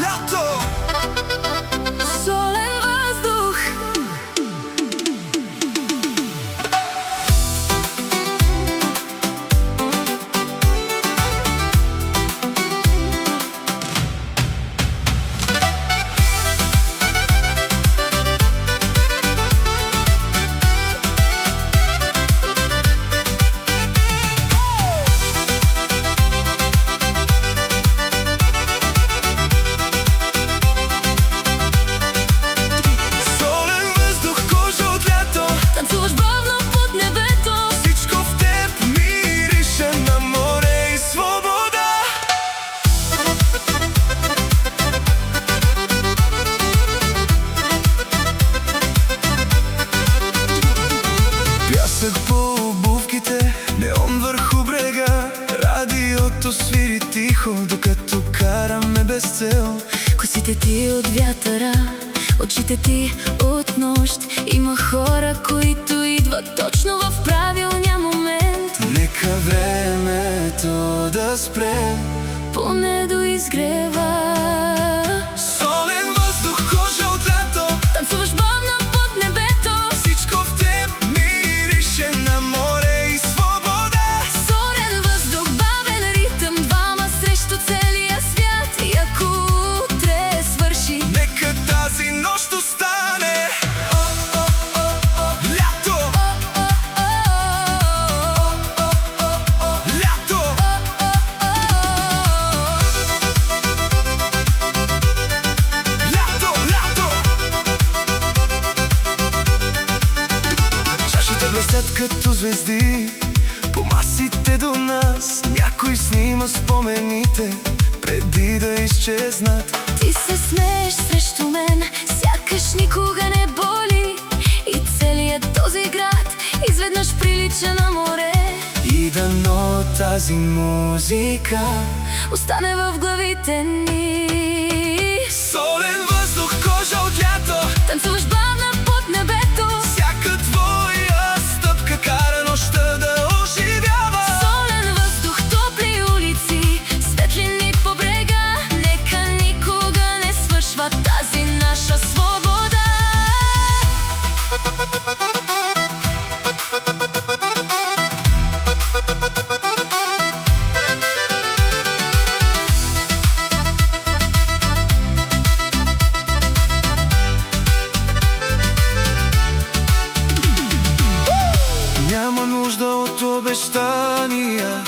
Лято! Солен въздух. Солен въздух, кожа от лято. Танцуваш бавно под небето. Всичко в теб мирише на море и свобода. Пясък по обувките, неон върху брега. Радиото свири тихо, докато караме без цел. Косите ти от вятъра, очите ти от нощ. Има хора, които идват точно в правилния момент. Нека времето да спре, Поне до изгрева. солен въздух, кожа от лято. Танцуваш бавно под небето. Всичко в теб мирише на море и свобода. Солен въздух, бавен ритъм. Двама срещу целия свят. И ако утре свърши, Нека тази нощ остане. Лято! Лято! Лято! Лято! Чашите блестят като звезди по масите до нас. Някой снима спомените преди да изчезнат. ти се смееш срещу мен, сякаш никога не боли. И целият този град изведнъж прилича на море. И дано тази музика Остане в главите ни. солен въздух, кожа от лято. Танцуваш бавно под небето. Всяка твоя стъпка кара нощта да оживява. Солен въздух, топли улици, светлини по брега. Нека никога не свършва тази наша свобода. Няма нужда от обещания,